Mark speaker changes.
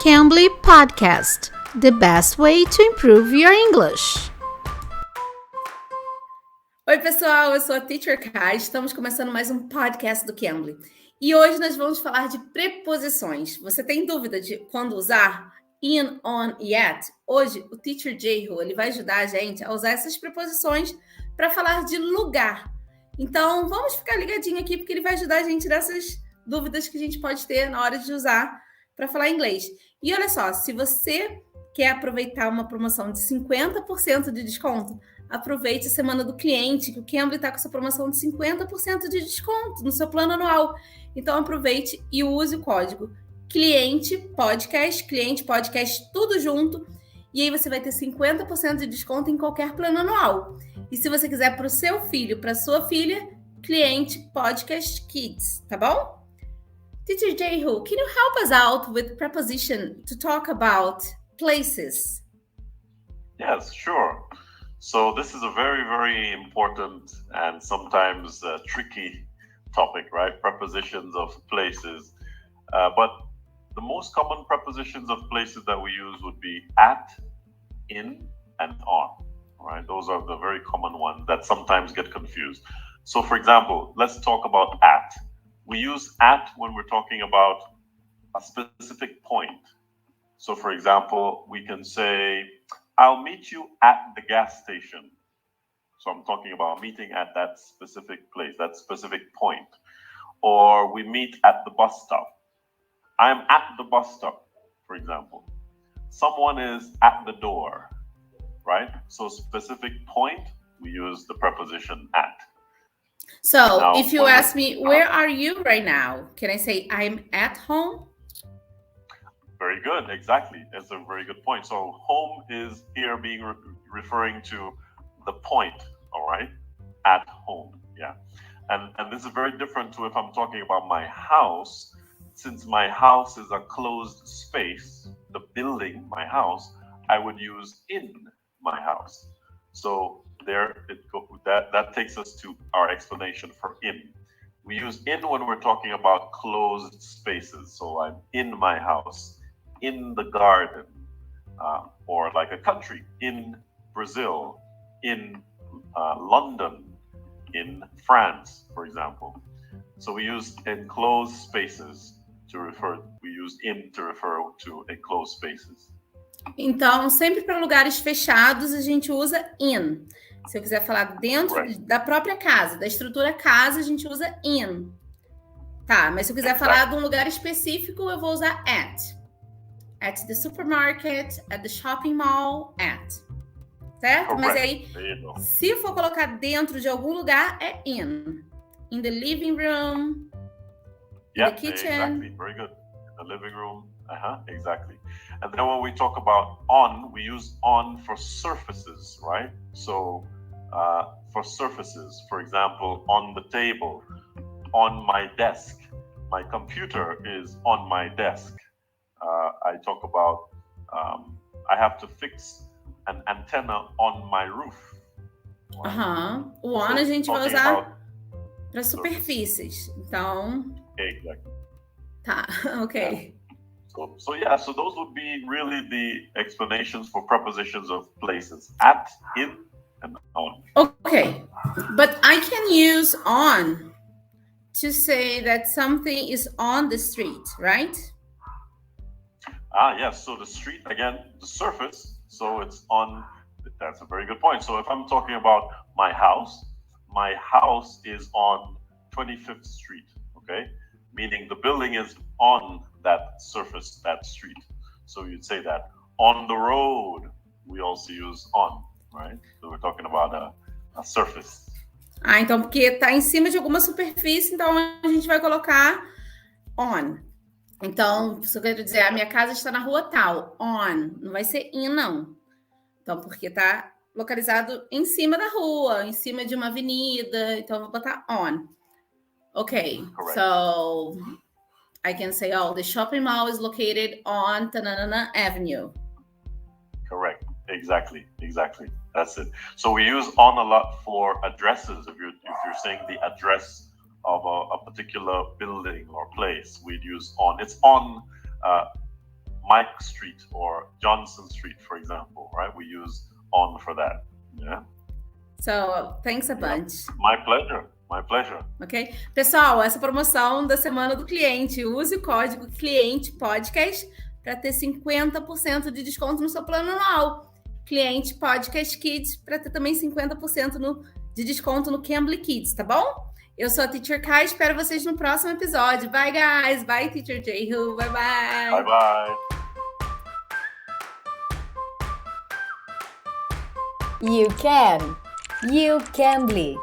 Speaker 1: Cambly Podcast, the best way to improve your English.
Speaker 2: Oi, pessoal, eu sou a Teacher Kai, estamos começando mais um podcast do Cambly. E hoje nós vamos falar de preposições. Você tem dúvida de quando usar in, on e at? Hoje, o Teacher J-Ho, ele vai ajudar a gente a usar essas preposições para falar de lugar. Então, vamos ficar ligadinho aqui, porque ele vai ajudar a gente nessas dúvidas que a gente pode ter na hora de usar para falar inglês. E olha só, se você quer aproveitar uma promoção de 50% de desconto, aproveite a semana do cliente, que o Cambly está com essa promoção de 50% de desconto no seu plano anual. Então, aproveite e use o código CLIENTEPODCAST, cliente, podcast, tudo junto. E aí você vai ter 50% de desconto em qualquer plano anual. E se você quiser para o seu filho, para sua filha, CLIENTEPODCASTKIDS, tá bom? Teacher J-Ho, can you help us out with preposition to talk about places?
Speaker 3: Yes, sure. So this is a very, very important and sometimes tricky topic, right? Prepositions of places. But the most common prepositions of places that we use would be at, in, and on, right? Those are the very common ones that sometimes get confused. So for example, let's talk about at. We use at when we're talking about a specific point. So for example, we can say, I'll meet you at the gas station. So I'm talking about meeting at that specific place, that specific point. Or we meet at the bus stop. I'm at the bus stop, for example. Someone is at the door, right? So specific point, we use the preposition at.
Speaker 2: So now, if you ask me, where are you right now? Can I say I'm at home?
Speaker 3: Very good, exactly. That's a very good point. So home is here being referring to the point, all right? At home, yeah. And this is very different to if I'm talking about my house. Since my house is a closed space, the building, my house, I would use in my house. So that takes us to our explanation for in. We use in when we're talking about closed spaces. So I'm in my house, in the garden, or like a country, in Brazil, in London, in France, for example. So we use enclosed spaces we use in to refer to enclosed spaces.
Speaker 2: Então, sempre para lugares fechados, a gente usa in. Se eu quiser falar dentro da própria casa, da estrutura casa, a gente usa in. Tá, mas se eu quiser falar de um lugar específico, eu vou usar at. At the supermarket, at the shopping mall, at. Certo?
Speaker 3: Correct.
Speaker 2: Mas aí, se for colocar dentro de algum lugar, é in. In the living room, in the kitchen.
Speaker 3: Exactly. Very good. In the living room. Exactly. And then when we talk about on, we use on for surfaces, right? So for surfaces, for example, on the table, on my desk. My computer is on my desk. I talk about I have to fix an antenna on my roof.
Speaker 2: O on a gente vai usar para superfícies. Então.
Speaker 3: Exactly.
Speaker 2: Tá, ok.
Speaker 3: So those would be really the explanations for prepositions of places. At, in, and on.
Speaker 2: Okay, but I can use on to say that something is on the street, right?
Speaker 3: Yes. So the street, again, the surface. So it's on, that's a very good point. So if I'm talking about my house is on 25th Street, okay? Meaning the building is on that surface, that street. So you'd say that. On the road, we also use on, right? So we're talking about a surface.
Speaker 2: Então porque tá em cima de alguma superfície, então a gente vai colocar on. Então, se eu quero dizer, a minha casa está na rua tal, on, não vai ser in, não. Então, porque tá localizado em cima da rua, em cima de uma avenida, então eu vou botar on. Okay, correct. So I can say, the shopping mall is located on Tanana Avenue.
Speaker 3: Correct. Exactly. That's it. So we use on a lot for addresses. If you're saying the address of a particular building or place, we'd use on. It's on Mike Street or Johnson Street, for example, right? We use on for that. Yeah.
Speaker 2: So, thanks a bunch.
Speaker 3: My pleasure. My pleasure.
Speaker 2: Ok? Pessoal, essa promoção da semana do cliente, use o código CLIENTEPODCAST para ter 50% de desconto no seu plano anual. CLIENTEPODCASTKIDS para ter também 50% de desconto no Cambly Kids, tá bom? Eu sou a Teacher Kai, espero vocês no próximo episódio. Bye, guys. Bye, Teacher Jehu. Bye, bye.
Speaker 3: Bye, bye.
Speaker 4: You can. You Cambly.